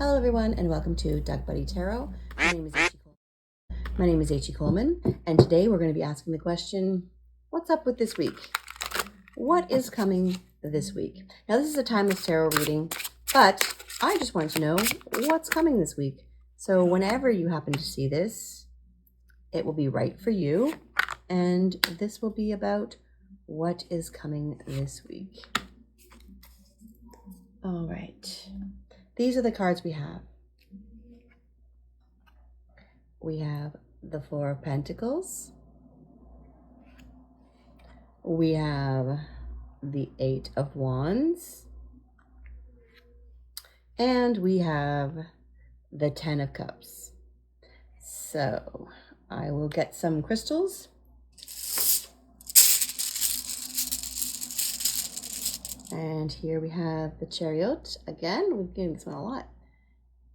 Hello everyone and welcome to DuckBuddy Tarot. My name is H.E. Coleman and today we're going to be asking the question, what's up with this week? What is coming this week? Now this is a timeless tarot reading, but I just want to know what's coming this week. So whenever you happen to see this, it will be right for you, and this will be about what is coming this week. All right. These are the cards we have. We have the Four of Pentacles. We have the Eight of Wands. And we have the Ten of Cups. So I will get some crystals. And here we have the Chariot. Again, we've given this one a lot.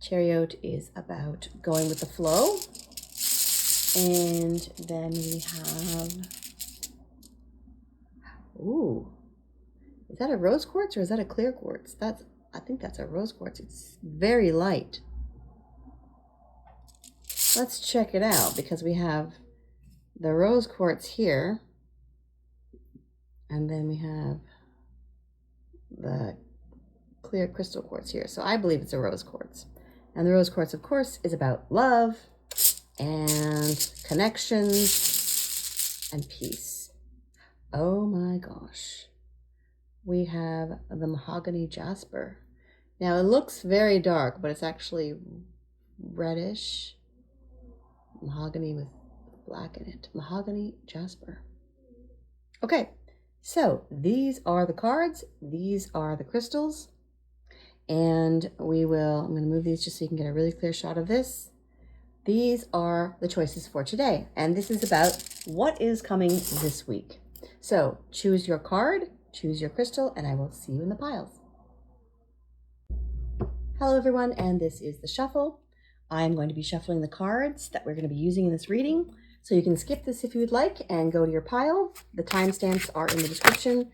Chariot is about going with the flow. And then we have, ooh, is that a rose quartz or is that a clear quartz? I think that's a rose quartz. It's very light. Let's check it out because we have the rose quartz here. And then we have the clear crystal quartz here. So I believe it's a rose quartz. And the rose quartz, of course, is about love and connections and peace. Oh my gosh. We have the mahogany jasper. Now it looks very dark, but it's actually reddish. Mahogany with black in it. Mahogany jasper. Okay. So these are the cards, these are the crystals, and I'm going to move these just so you can get a really clear shot of this. These are the choices for today, and this is about what is coming this week. So choose your card, choose your crystal, and I will see you in the piles. Hello everyone, and this is the shuffle. I'm going to be shuffling the cards that we're going to be using in this reading. So you can skip this if you would like and go to your pile. The timestamps are in the description,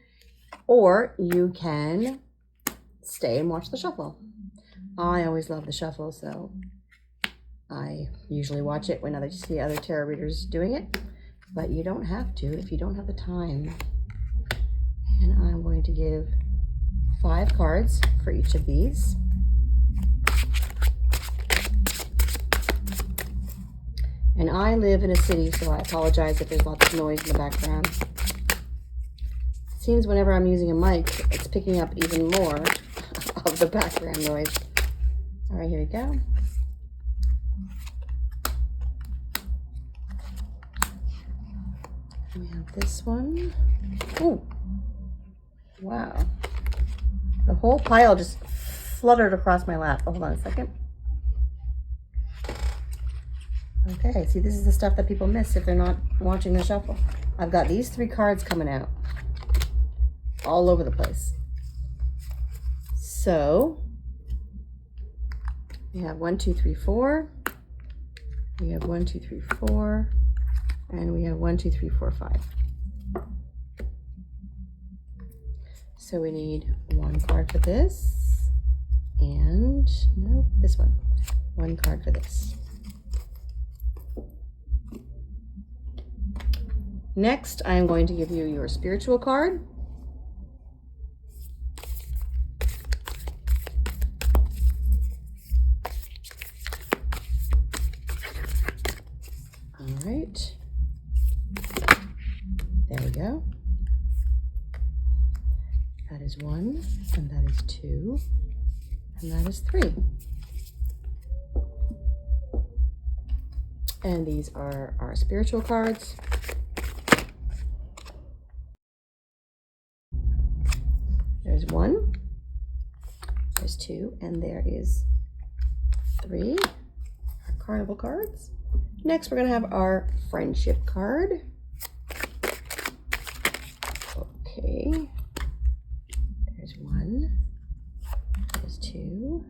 or you can stay and watch the shuffle. I always love the shuffle, so I usually watch it when I see other tarot readers doing it, but you don't have to if you don't have the time. And I'm going to give 5 cards for each of these. And I live in a city, so I apologize if there's lots of noise in the background. It seems whenever I'm using a mic, it's picking up even more of the background noise. All right, here we go. We have this one. Oh, wow. The whole pile just fluttered across my lap. Oh, hold on a second. Okay, see, this is the stuff that people miss if they're not watching the shuffle. I've got these 3 cards coming out all over the place. So we have 1, 2, 3, 4. We have 1, 2, 3, 4. And we have 1, 2, 3, 4, 5. So we need 1 card for this. And no, this one. 1 card for this. Next, I am going to give you your spiritual card. All right. There we go. That is 1, and that is 2, and that is 3. And these are our spiritual cards. There's 1, there's 2, and there is 3, our carnival cards. Next, we're going to have our friendship card. Okay, there's 1, there's 2,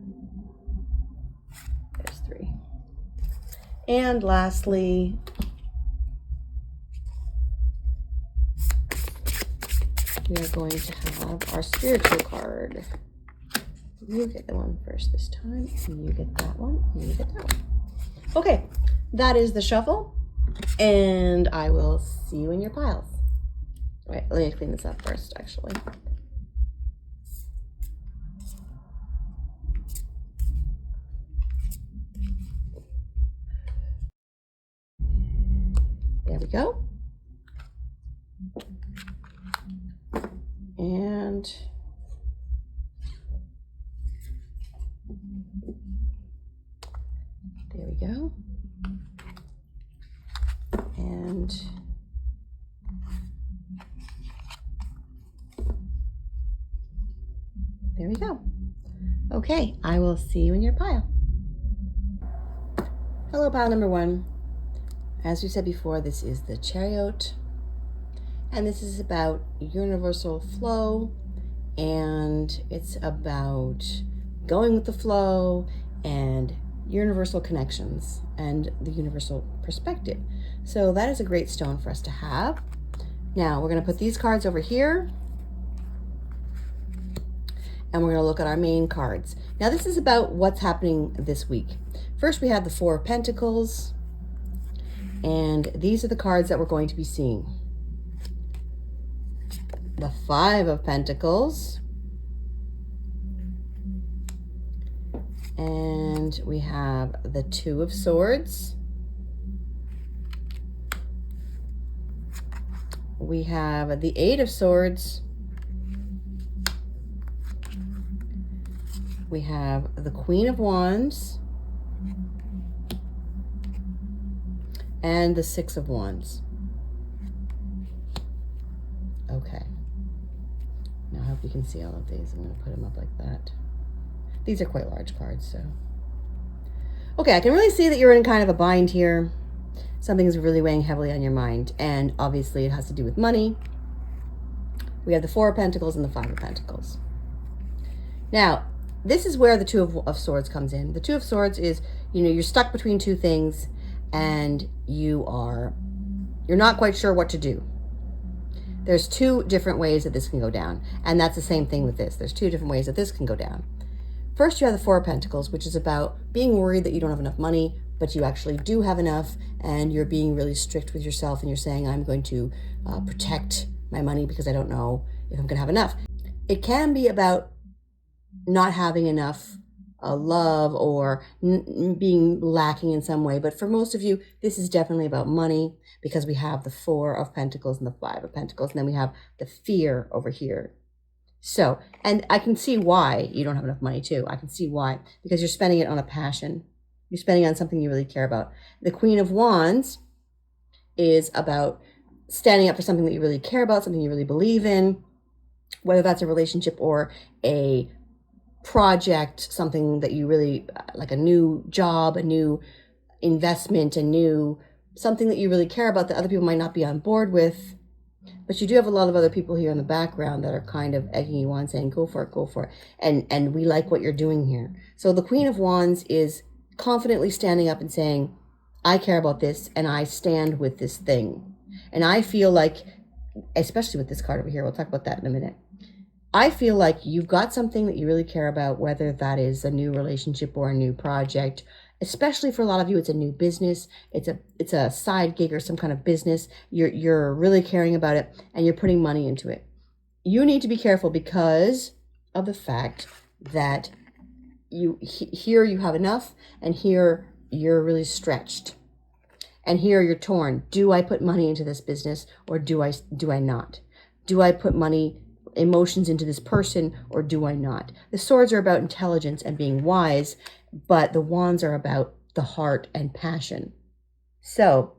there's 3. And lastly, we are going to have our spiritual card. You get the one first this time. You get that one. You get that one. Okay, that is the shuffle. And I will see you in your piles. All right, let me clean this up first, actually. There we go. And there we go. And there we go. Okay, I will see you in your pile. Hello, pile number one. As we said before, this is the chariot, and this is about universal flow, and it's about going with the flow and universal connections and the universal perspective. So that is a great stone for us to have. Now we're going to put these cards over here, and we're going to look at our main cards. Now this is about what's happening this week. First we have the Four of Pentacles, and these are the cards that we're going to be seeing. The Five of Pentacles, and we have the Two of Swords, we have the Eight of Swords, we have the Queen of Wands, and the Six of Wands. Okay. Now I hope you can see all of these. I'm going to put them up like that. These are quite large cards, so. Okay, I can really see that you're in kind of a bind here. Something is really weighing heavily on your mind, and obviously it has to do with money. We have the Four of Pentacles and the Five of Pentacles. Now, this is where the Two of Swords comes in. The Two of Swords is, you're stuck between two things, and you're not quite sure what to do. There's two different ways that this can go down, and that's the same thing with this. There's two different ways that this can go down. First, you have the Four of Pentacles, which is about being worried that you don't have enough money, but you actually do have enough, and you're being really strict with yourself, and you're saying, I'm going to protect my money because I don't know if I'm going to have enough. It can be about not having enough love or being lacking in some way, but for most of you, this is definitely about money, because we have the Four of Pentacles and the Five of Pentacles, and then we have the fear over here. So, and I can see why you don't have enough money too. I can see why, because you're spending it on a passion. You're spending it on something you really care about. The Queen of Wands is about standing up for something that you really care about, something you really believe in, whether that's a relationship or a project, something that you really, like a new job, a new investment, something that you really care about that other people might not be on board with. But you do have a lot of other people here in the background that are kind of egging you on, saying, go for it, go for it. And we like what you're doing here. So the Queen of Wands is confidently standing up and saying, I care about this, and I stand with this thing. And I feel like, especially with this card over here, we'll talk about that in a minute. I feel like you've got something that you really care about, whether that is a new relationship or a new project. Especially for a lot of you, it's a new business. It's a side gig or some kind of business. You're really caring about it, and you're putting money into it. You need to be careful because of the fact that here you have enough, and here you're really stretched, and here you're torn. Do I put money into this business, or do I not? Do I put emotions into this person, or do I not? The swords are about intelligence and being wise, but the wands are about the heart and passion. So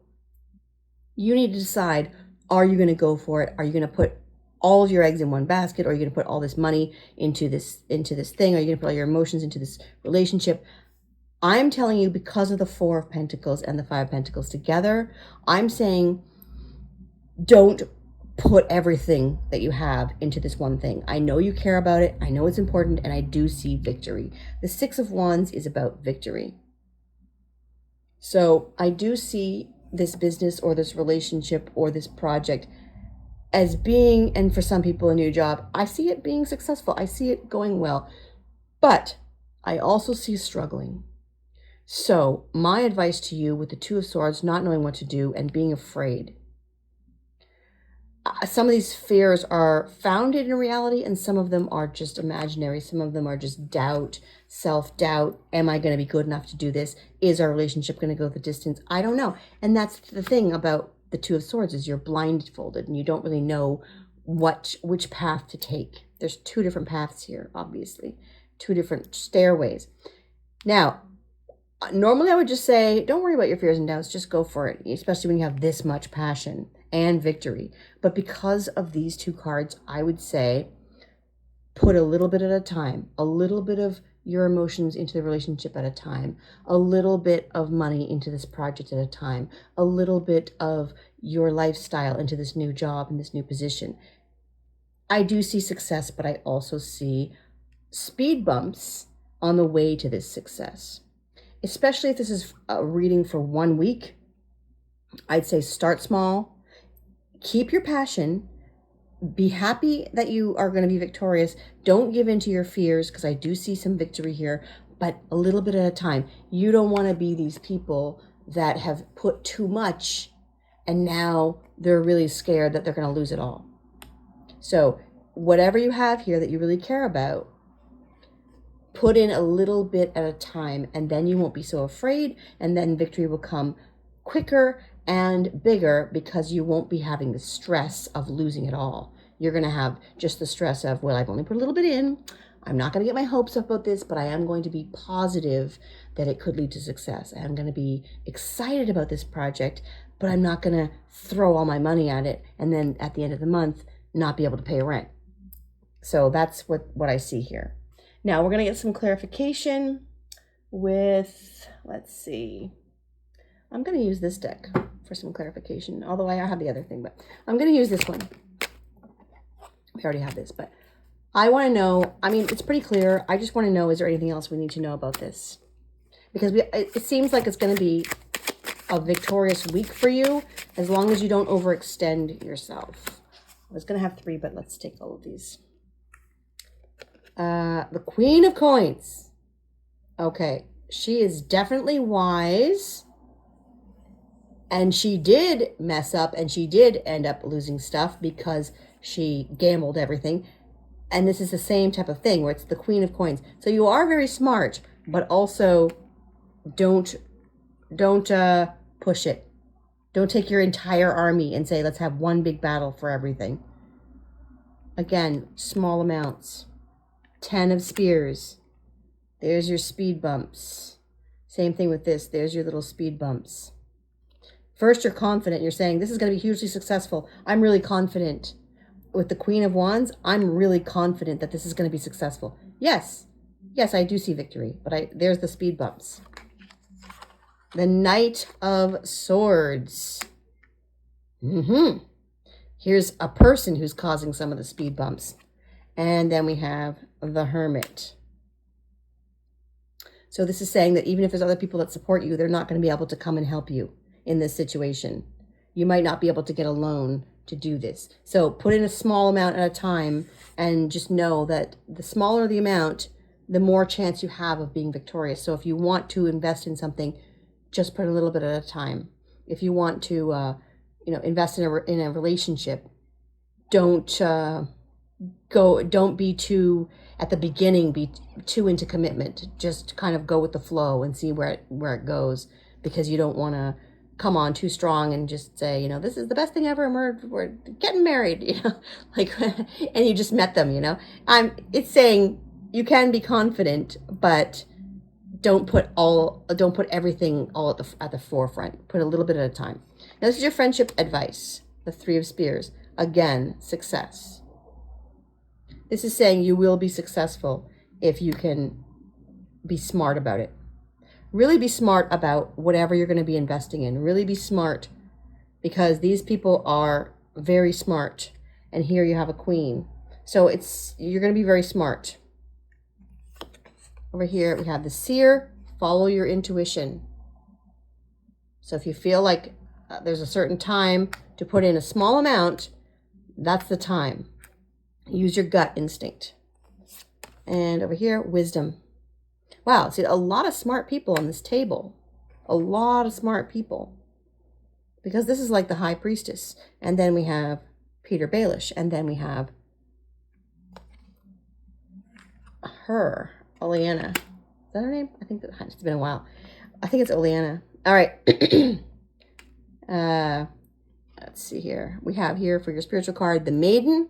you need to decide, are you going to go for it? Are you going to put all of your eggs in one basket? Or are you going to put all this money into this thing? Are you going to put all your emotions into this relationship? I'm telling you, because of the Four of Pentacles and the Five of Pentacles together, I'm saying don't put everything that you have into this one thing. I know you care about it. I know it's important, and I do see victory. The Six of Wands is about victory. So I do see this business or this relationship or this project as being, and for some people, a new job. I see it being successful. I see it going well. But I also see struggling. So my advice to you with the Two of Swords, not knowing what to do and being afraid. Some of these fears are founded in reality, and some of them are just imaginary. Some of them are just doubt, self-doubt. Am I going to be good enough to do this? Is our relationship going to go the distance? I don't know. And that's the thing about the Two of Swords, is you're blindfolded and you don't really know which path to take. There's two different paths here, obviously, two different stairways. Now, normally I would just say, don't worry about your fears and doubts, just go for it, especially when you have this much passion and victory. But because of these two cards, I would say put a little bit at a time, a little bit of your emotions into the relationship at a time, a little bit of money into this project at a time, a little bit of your lifestyle into this new job and this new position. I do see success, but I also see speed bumps on the way to this success. Especially if this is a reading for 1 week, I'd say start small, keep your passion, be happy that you are going to be victorious. Don't give in to your fears, because I do see some victory here, but a little bit at a time. You don't want to be these people that have put too much and now they're really scared that they're going to lose it all. So whatever you have here that you really care about, put in a little bit at a time, and then you won't be so afraid, and then victory will come quicker and bigger, because you won't be having the stress of losing it all. You're going to have just the stress of, well, I've only put a little bit in. I'm not going to get my hopes up about this, but I am going to be positive that it could lead to success. I'm going to be excited about this project, but I'm not going to throw all my money at it and then at the end of the month not be able to pay rent. So that's what I see here. Now we're going to get some clarification with, let's see, I'm going to use this deck for some clarification, although I have the other thing, but I'm going to use this one. We already have this, but I want to know, I mean, it's pretty clear. I just want to know, is there anything else we need to know about this? Because it seems like it's going to be a victorious week for you, as long as you don't overextend yourself. I was going to have 3, but let's take all of these. The Queen of Coins. Okay, she is definitely wise, and she did mess up, and she did end up losing stuff because she gambled everything. And this is the same type of thing where it's the Queen of Coins. So you are very smart, but also don't push it. Don't take your entire army and say, let's have one big battle for everything. Again, small amounts. 10 of Spears. There's your speed bumps. Same thing with this. There's your little speed bumps. First, you're confident. You're saying, this is going to be hugely successful. I'm really confident. With the Queen of Wands, I'm really confident that this is going to be successful. Yes. Yes, I do see victory. But there's the speed bumps. The Knight of Swords. Here's a person who's causing some of the speed bumps. And then we have the Hermit. So this is saying that even if there's other people that support you, they're not going to be able to come and help you in this situation. You might not be able to get a loan to do this. So put in a small amount at a time, and just know that the smaller the amount, the more chance you have of being victorious. So if you want to invest in something, just put a little bit at a time. If you want to, invest in a relationship, don't be too, at the beginning, be too into commitment. Just kind of go with the flow and see where it goes, because you don't want to come on too strong and just say, this is the best thing ever, and we're getting married, and you just met them, it's saying you can be confident, but don't put everything all at the forefront. Put a little bit at a time. Now, this is your friendship advice, the 3 of Spears. Again, success. This is saying you will be successful if you can be smart about it. Really be smart about whatever you're going to be investing in. Really be smart, because these people are very smart. And here you have a Queen. So you're going to be very smart. Over here we have the Seer. Follow your intuition. So if you feel like there's a certain time to put in a small amount, that's the time. Use your gut instinct. And over here, wisdom. Wow, see, a lot of smart people on this table. A lot of smart people. Because this is like the high priestess. And then we have Peter Baelish. And then we have her, Oleana. Is that her name? I think it's been a while. I think it's Oleana. All right. Let's see here. We have here for your spiritual card, the Maiden.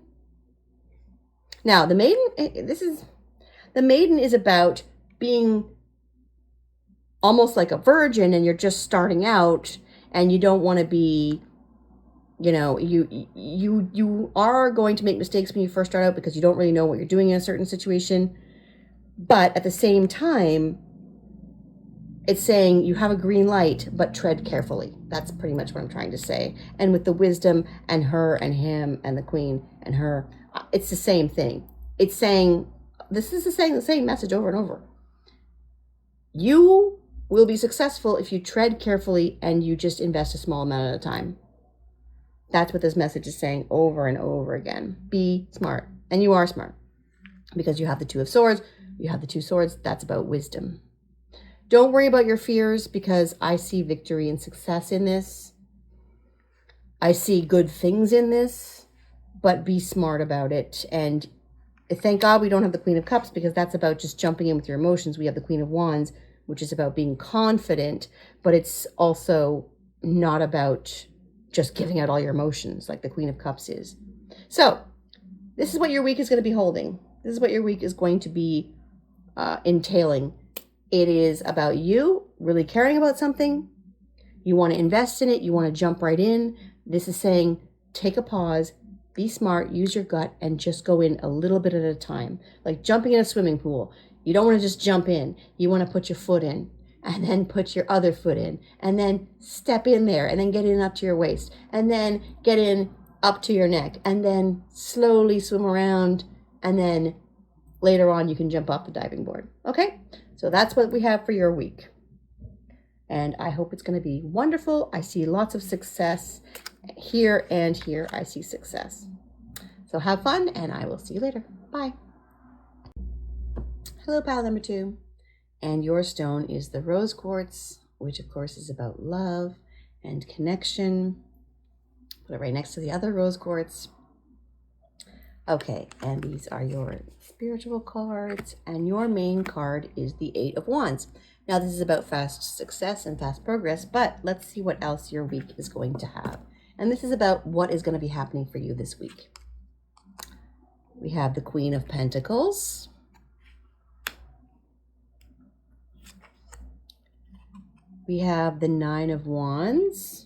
Now, the Maiden, the Maiden is about being almost like a virgin, and you're just starting out, and you don't want to be, you know, you are going to make mistakes when you first start out because you don't really know what you're doing in a certain situation. But at the same time, it's saying you have a green light, but tread carefully. That's pretty much what I'm trying to say. And with the wisdom and her and him and the queen and her, it's the same thing. It's saying, this is the same message over and over. You will be successful if you tread carefully and you just invest a small amount at a time. That's what this message is saying over and over again. Be smart. And you are smart because you have the Two of Swords. You have the two swords. That's about wisdom. Don't worry about your fears because I see victory and success in this. I see good things in this, but be smart about it. And thank God we don't have the Queen of Cups because that's about just jumping in with your emotions. We have the Queen of Wands, which is about being confident, but it's also not about just giving out all your emotions like the Queen of Cups is. So this is what your week is going to be holding. This is what your week is going to be entailing. It is about you really caring about something. You want to invest in it. You want to jump right in. This is saying, take a pause, be smart, use your gut, and just go in a little bit at a time. Like jumping in a swimming pool. You don't want to just jump in. You want to put your foot in and then put your other foot in and then step in there and then get in up to your waist and then get in up to your neck and then slowly swim around and then later on you can jump off the diving board. Okay? So that's what we have for your week. And I hope it's going to be wonderful. I see lots of success here and here. I see success. So have fun and I will see you later. Bye. Hello, pal number 2. And your stone is the rose quartz, which of course is about love and connection. Put it right next to the other rose quartz. Okay, and these are your spiritual cards, and your main card is the 8 of Wands. Now, this is about fast success and fast progress, but let's see what else your week is going to have. And this is about what is going to be happening for you this week. We have the Queen of Pentacles. We have the 9 of Wands.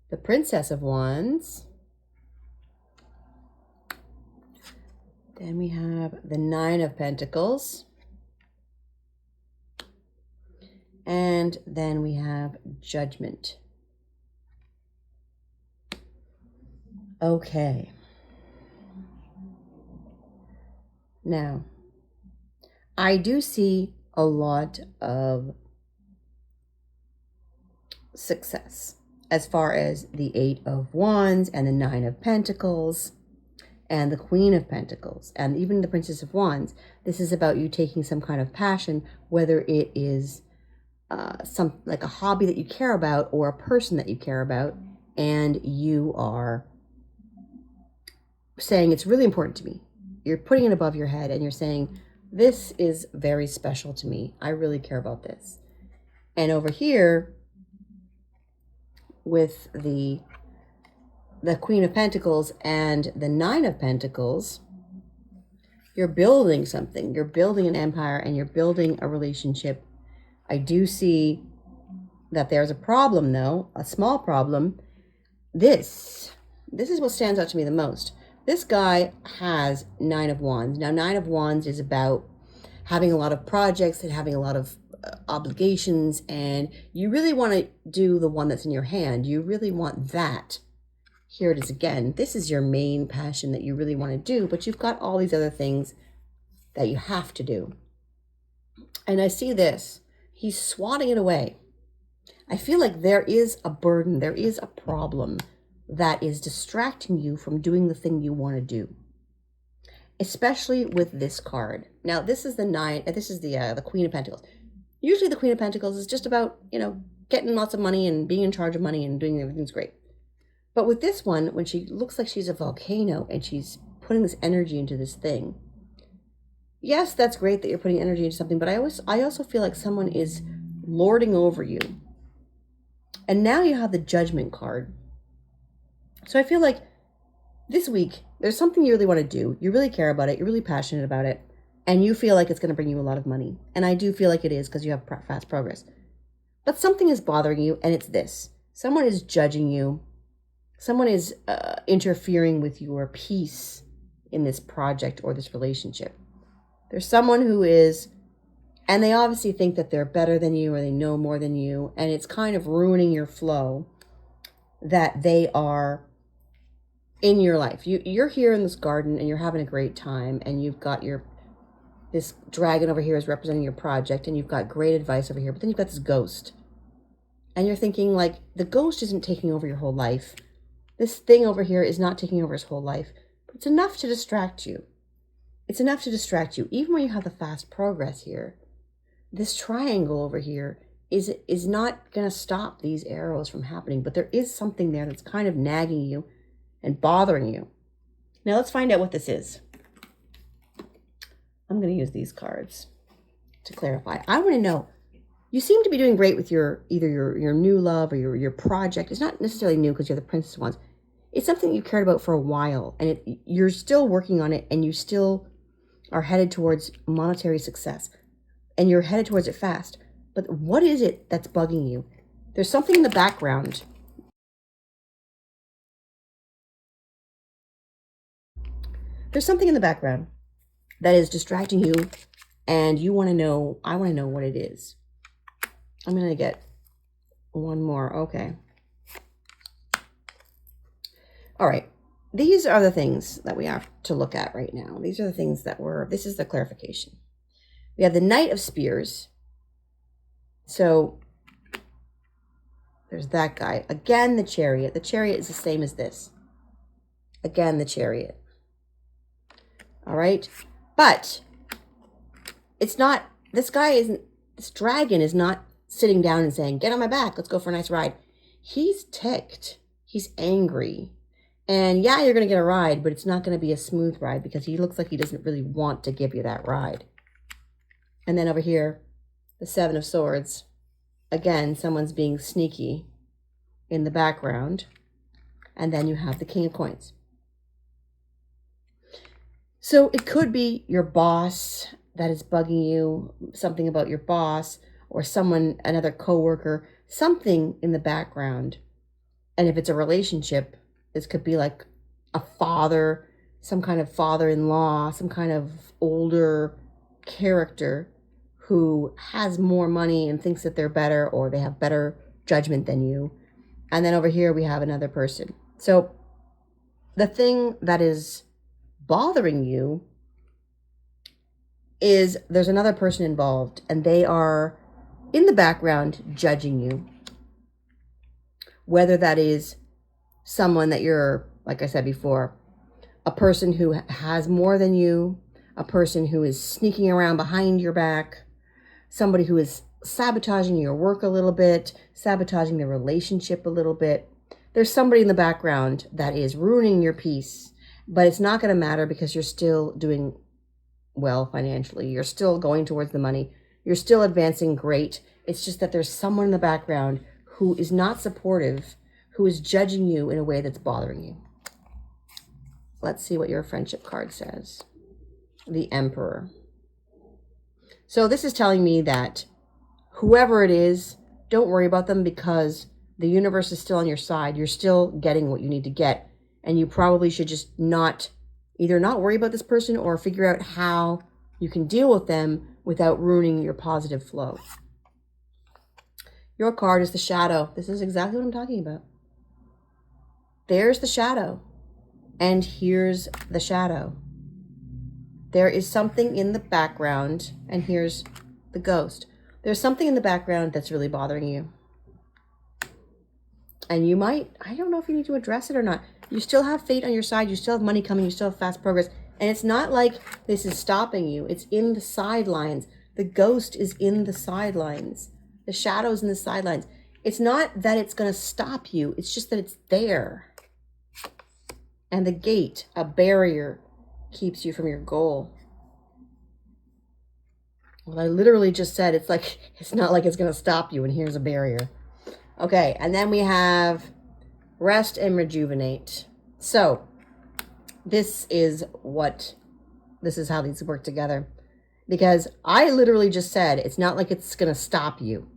The Princess of Wands. Then we have the 9 of Pentacles. And then we have Judgment. Okay. Now, I do see a lot of success as far as the 8 of Wands and the 9 of Pentacles and the Queen of Pentacles and even the Princess of Wands. This is about you taking some kind of passion, whether it is some like a hobby that you care about or a person that you care about, and you are saying it's really important to me. You're putting it above your head and you're saying, this is very special to me. I really care about this. And over here, with the Queen of Pentacles and the 9 of Pentacles, you're building something. You're building an empire and you're building a relationship. I do see that there's a problem, though, a small problem. This is what stands out to me the most. This guy has 9 of Wands. Now, 9 of Wands is about having a lot of projects and having a lot of obligations, and you really want to do the one that's in your hand. You really want that. Here it is again. This is your main passion that you really want to do, but you've got all these other things that you have to do. And I see this. He's swatting it away. I feel like there is a burden. There is a problem that is distracting you from doing the thing you want to do. Especially with this card. Now, this is the Queen of Pentacles. Usually the Queen of Pentacles is just about, getting lots of money and being in charge of money and doing everything's great. But with this one, when she looks like she's a volcano and she's putting this energy into this thing, yes, that's great that you're putting energy into something, but I also feel like someone is lording over you. And now you have the Judgment card. So I feel like this week, there's something you really want to do. You really care about it. You're really passionate about it. And you feel like it's going to bring you a lot of money. And I do feel like it is because you have fast progress. But something is bothering you, and it's this. Someone is judging you. Someone is interfering with your peace in this project or this relationship. There's someone who is, and they obviously think that they're better than you or they know more than you, and it's kind of ruining your flow that they are in your life. You're here in this garden and you're having a great time, and you've got this dragon over here is representing your project, and you've got great advice over here, but then you've got this ghost. And you're thinking, like, the ghost isn't taking over your whole life. This thing over here is not taking over his whole life. But it's enough to distract you. It's enough to distract you. Even when you have the fast progress here, this triangle over here is not going to stop these arrows from happening. But there is something there that's kind of nagging you and bothering you. Now let's find out what this is. I'm going to use these cards to clarify. I want to know, you seem to be doing great with either your new love or your project. It's not necessarily new because you're the princess ones. It's something you cared about for a while, and you're still working on it, and you still are headed towards monetary success, and you're headed towards it fast. But what is it that's bugging you? There's something in the background. There's something in the background that is distracting you, and I want to know what it is. I'm going to get one more. Okay. All right. These are the things that we have to look at right now. These are the things this is the clarification. We have the Knight of Spears. So there's that guy. Again, the Chariot. The Chariot is the same as this. Again, the Chariot. All right. But it's not, this dragon is not sitting down and saying, get on my back, let's go for a nice ride. He's ticked. He's angry. And yeah, you're going to get a ride, but it's not going to be a smooth ride because he looks like he doesn't really want to give you that ride. And then over here, the Seven of Swords. Again, someone's being sneaky in the background. And then you have the King of Coins. So it could be your boss that is bugging you, something about your boss, or another coworker, something in the background. And if it's a relationship, this could be like a father, some kind of father-in-law, some kind of older character who has more money and thinks that they're better, or they have better judgment than you. And then over here we have another person. So the thing that is bothering you is there's another person involved, and they are in the background judging you. Whether that is someone that you're, like I said before, a person who has more than you, a person who is sneaking around behind your back, somebody who is sabotaging your work a little bit, sabotaging the relationship a little bit. There's somebody in the background that is ruining your peace, but it's not going to matter because you're still doing well financially. You're still going towards the money. You're still advancing great. It's just that there's someone in the background who is not supportive, who is judging you in a way that's bothering you. Let's see what your friendship card says. The Emperor. So this is telling me that whoever it is, don't worry about them because the universe is still on your side. You're still getting what you need to get. And you probably should just either not worry about this person or figure out how you can deal with them without ruining your positive flow. Your card is the Shadow. This is exactly what I'm talking about. There's the Shadow. And here's the Shadow. There is something in the background, and here's the Ghost. There's something in the background that's really bothering you. And you might, I don't know if you need to address it or not. You still have fate on your side. You still have money coming. You still have fast progress. And it's not like this is stopping you. It's in the sidelines. The ghost is in the sidelines. The shadow's in the sidelines. It's not that it's going to stop you. It's just that it's there. And the gate, a barrier, keeps you from your goal. Well, I literally just said it's not like it's going to stop you, and here's a barrier. Okay, and then we have rest and rejuvenate. So this is how these work together. Because I literally just said it's not like it's going to stop you.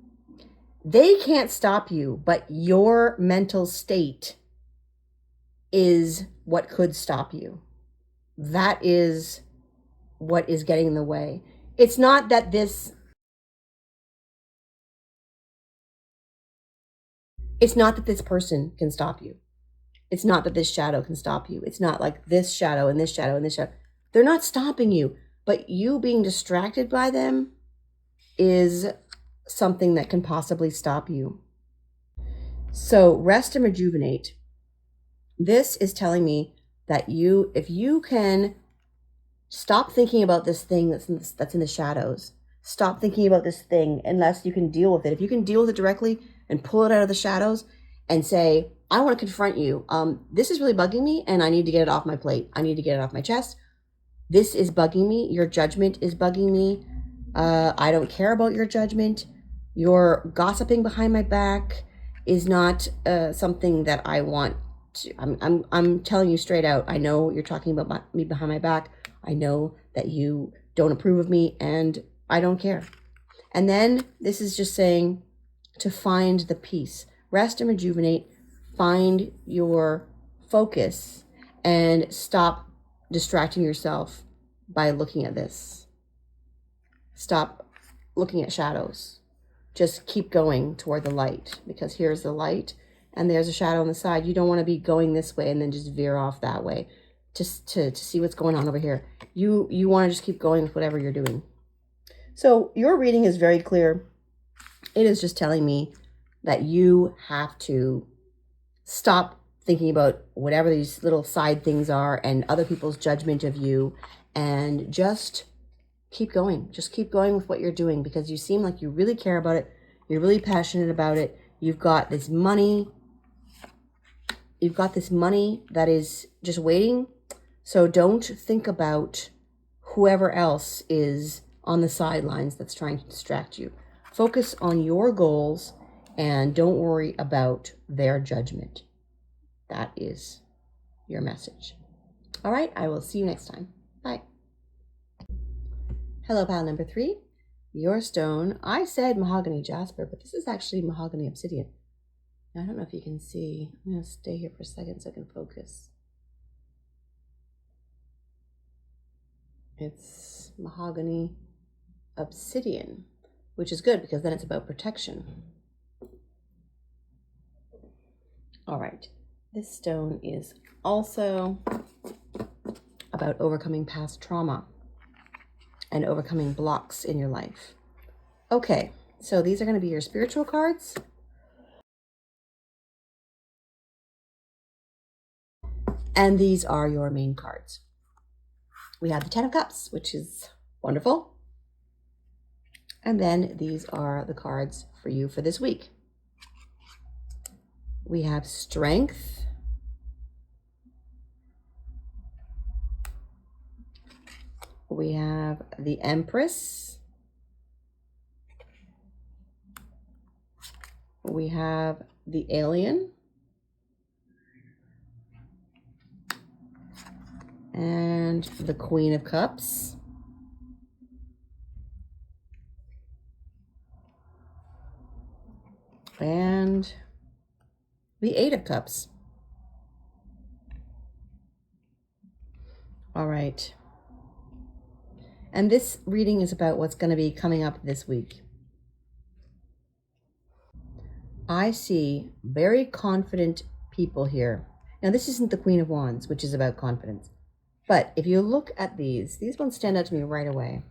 They can't stop you, but your mental state is what could stop you. That is what is getting in the way. It's not that this person can stop you. It's not that this shadow can stop you. It's not like this shadow and this shadow and this shadow. They're not stopping you, but you being distracted by them is something that can possibly stop you. So rest and rejuvenate. This is telling me that if you can stop thinking about this thing that's in the shadows, stop thinking about this thing unless you can deal with it. If you can deal with it directly and pull it out of the shadows and say, I want to confront you. This is really bugging me and I need to get it off my plate. I need to get it off my chest. This is bugging me. Your judgment is bugging me. I don't care about your judgment. Your gossiping behind my back is not something that I want to. I'm telling you straight out. I know you're talking about me behind my back. I know that you don't approve of me and I don't care. And then this is just saying to find the peace, rest and rejuvenate, find your focus and stop distracting yourself by looking at this. Stop looking at shadows. Just keep going toward the light, because here's the light and there's a shadow on the side. You don't want to be going this way and then just veer off that way just to see what's going on over here. You want to just keep going with whatever you're doing. So your reading is very clear. It is just telling me that you have to stop thinking about whatever these little side things are and other people's judgment of you, and just keep going. Just keep going with what you're doing, because you seem like you really care about it. You're really passionate about it. You've got this money. You've got this money that is just waiting. So don't think about whoever else is on the sidelines that's trying to distract you. Focus on your goals and don't worry about their judgment. That is your message. All right, I will see you next time. Bye. Hello, pile number 3. Your stone. I said mahogany jasper, but this is actually mahogany obsidian. I don't know if you can see. I'm going to stay here for a second so I can focus. It's mahogany obsidian, which is good because then it's about protection. All right. This stone is also about overcoming past trauma and overcoming blocks in your life. Okay, so these are going to be your spiritual cards. And these are your main cards. We have the 10 of Cups, which is wonderful. And then these are the cards for you for this week. We have Strength. We have the Empress. We have the Alien. And the Queen of Cups. And the 8 of Cups. All right. And this reading is about what's going to be coming up this week. I see very confident people here. Now, this isn't the Queen of Wands, which is about confidence. But if you look at these ones stand out to me right away.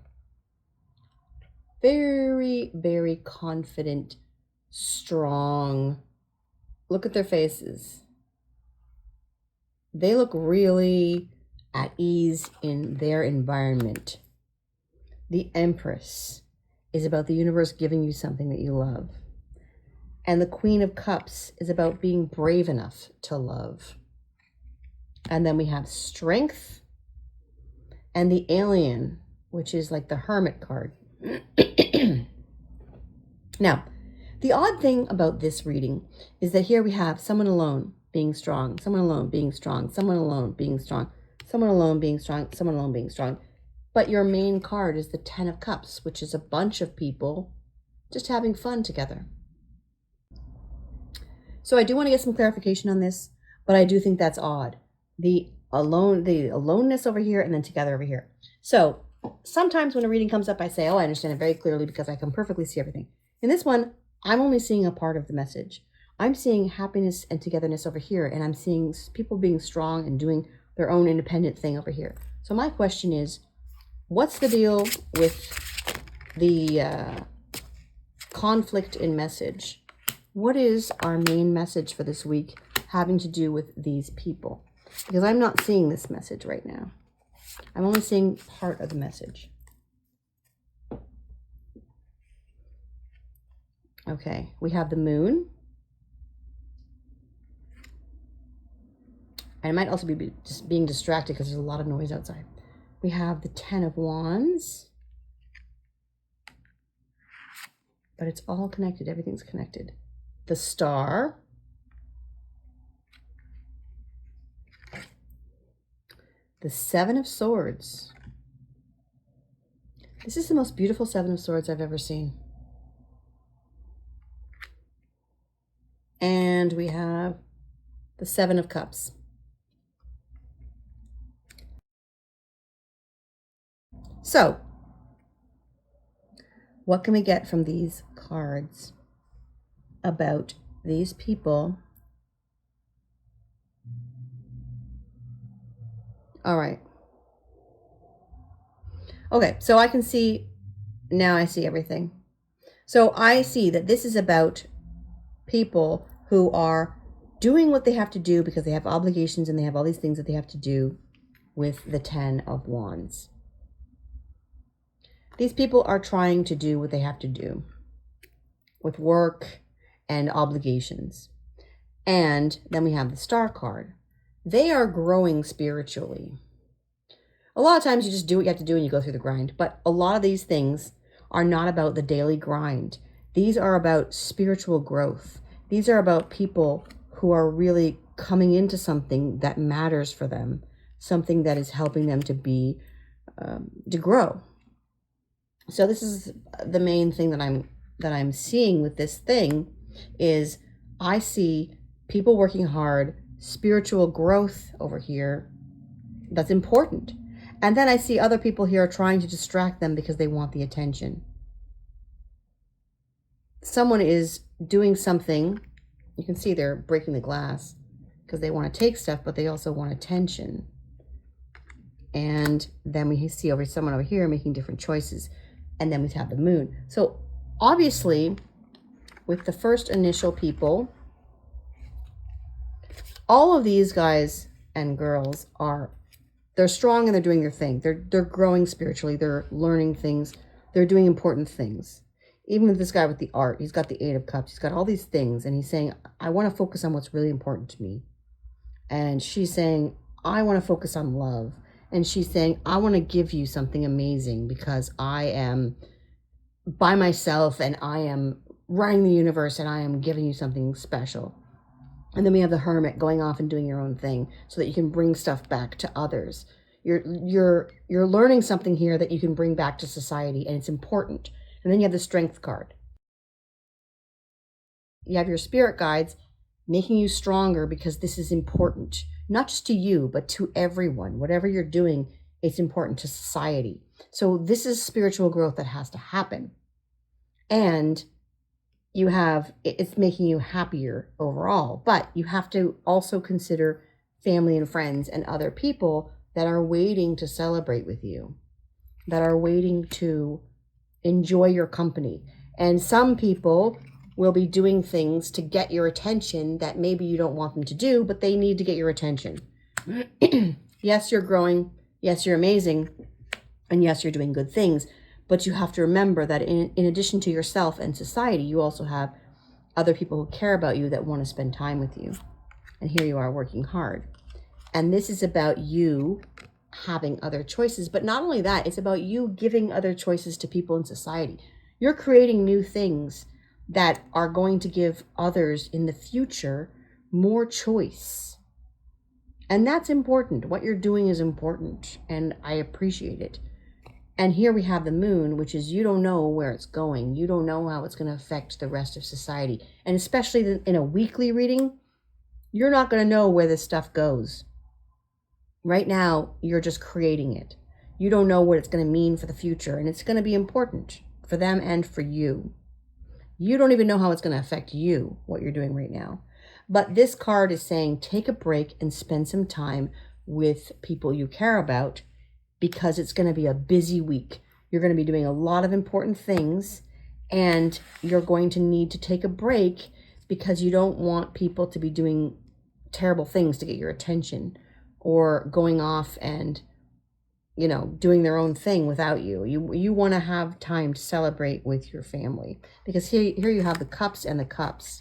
Very, very confident, strong, Look at their faces. They look really at ease in their environment. The Empress is about the universe giving you something that you love. And the Queen of Cups is about being brave enough to love. And then we have Strength and the Alien, which is like the Hermit card. Now, the odd thing about this reading is that here we have someone alone being strong, someone alone being strong, someone alone being strong, someone alone being strong, someone alone being strong. But your main card is the Ten of Cups, which is a bunch of people just having fun together. So I do want to get some clarification on this, but I do think that's odd. The aloneness over here and then together over here. So sometimes when a reading comes up, I say, oh, I understand it very clearly because I can perfectly see everything. In this one, I'm only seeing a part of the message. I'm seeing happiness and togetherness over here, and I'm seeing people being strong and doing their own independent thing over here. So my question is, what's the deal with the conflict in message? What is our main message for this week having to do with these people? Because I'm not seeing this message right now. I'm only seeing part of the message. Okay, we have the Moon. I might also be just being distracted because there's a lot of noise outside. We have the Ten of Wands. But it's all connected. Everything's connected. The Star. The Seven of Swords. This is the most beautiful Seven of Swords I've ever seen. And we have the Seven of Cups. So, what can we get from these cards about these people? All right. Okay, so I can see, now I see everything. So I see that this is about people who are doing what they have to do because they have obligations and they have all these things that they have to do with the Ten of Wands. These people are trying to do what they have to do with work and obligations. And then we have the Star card. They are growing spiritually. A lot of times you just do what you have to do and you go through the grind. But a lot of these things are not about the daily grind. These are about spiritual growth. These are about people who are really coming into something that matters for them, something that is helping them to grow. So this is the main thing that I'm seeing with this thing is I see people working hard, spiritual growth over here. That's important. And then I see other people here trying to distract them because they want the attention. Someone is doing something. You can see they're breaking the glass because they want to take stuff, but they also want attention. And then we see someone over here making different choices. And then we have the Moon. So obviously, with the first initial people, all of these guys and girls they're strong and they're doing their thing. They're growing spiritually. They're learning things. They're doing important things. Even with this guy with the art, he's got the Eight of Cups. He's got all these things. And he's saying, I want to focus on what's really important to me. And she's saying, I want to focus on love. And she's saying, I want to give you something amazing because I am by myself and I am running the universe and I am giving you something special. And then we have the Hermit going off and doing your own thing so that you can bring stuff back to others. You're learning something here that you can bring back to society, and it's important. And then you have the Strength card. You have your spirit guides making you stronger because this is important, not just to you, but to everyone. Whatever you're doing, it's important to society. So this is spiritual growth that has to happen. And it's making you happier overall, but you have to also consider family and friends and other people that are waiting to celebrate with you, that are waiting to enjoy your company. And some people will be doing things to get your attention that maybe you don't want them to do, but they need to get your attention. Yes, you're growing. Yes, you're amazing. And yes, you're doing good things. But you have to remember that in addition to yourself and society, you also have other people who care about you that want to spend time with you. And here you are working hard. And this is about you having other choices. But not only that, it's about you giving other choices to people in society. You're creating new things that are going to give others in the future more choice. And that's important. What you're doing is important, and I appreciate it. And here we have the moon, which is you don't know where it's going. You don't know how it's going to affect the rest of society. And especially in a weekly reading, you're not going to know where this stuff goes. Right now, you're just creating it. You don't know what it's going to mean for the future, and it's going to be important for them and for you. You don't even know how it's going to affect you, what you're doing right now. But this card is saying take a break and spend some time with people you care about, because it's going to be a busy week. You're going to be doing a lot of important things, and you're going to need to take a break because you don't want people to be doing terrible things to get your attention, or going off and, doing their own thing without you. You want to have time to celebrate with your family, because here you have the cups and the cups.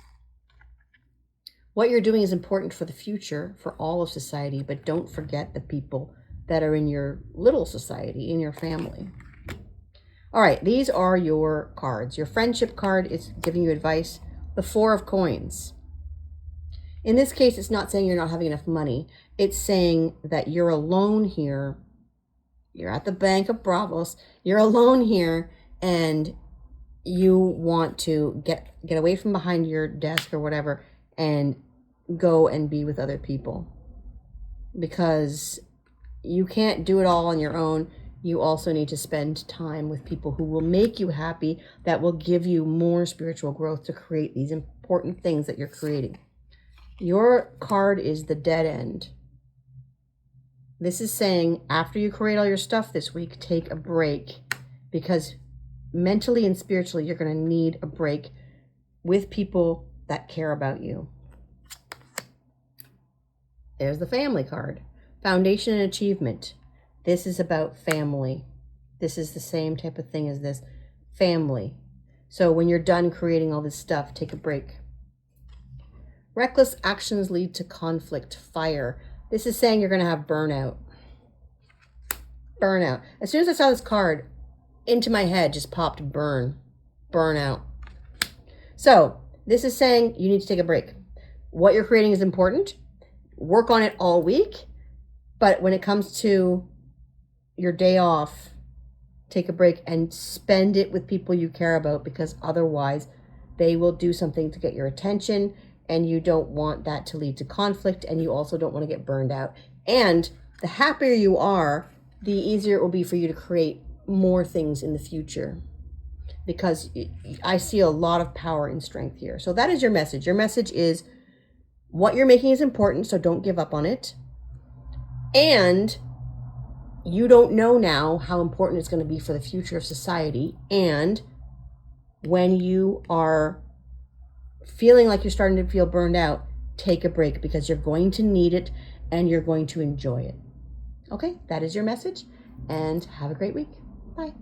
What you're doing is important for the future, for all of society, but don't forget the people that are in your little society, in your family. All right, these are your cards. Your friendship card is giving you advice. The Four of Coins. In this case, it's not saying you're not having enough money. It's saying that you're alone here. You're at the Bank of Bravos. You're alone here, and you want to get away from behind your desk or whatever and go and be with other people, because you can't do it all on your own. You also need to spend time with people who will make you happy, that will give you more spiritual growth to create these important things that you're creating. Your card is the Dead End. This is saying after you create all your stuff this week, take a break, because mentally and spiritually you're going to need a break with people that care about you. There's the Family card. Foundation and Achievement. This is about family. This is the same type of thing as this. Family. So when you're done creating all this stuff, take a break. Reckless actions lead to conflict. Fire. This is saying you're going to have burnout. Burnout. As soon as I saw this card, into my head just popped burnout. So this is saying you need to take a break. What you're creating is important. Work on it all week. But when it comes to your day off, take a break and spend it with people you care about, because otherwise they will do something to get your attention, and you don't want that to lead to conflict, and you also don't want to get burned out. And the happier you are, the easier it will be for you to create more things in the future, because I see a lot of power and strength here. So that is your message. Your message is what you're making is important, so don't give up on it. And you don't know now how important it's going to be for the future of society. And when you are feeling like you're starting to feel burned out, take a break, because you're going to need it and you're going to enjoy it. Okay, that is your message, and have a great week. Bye.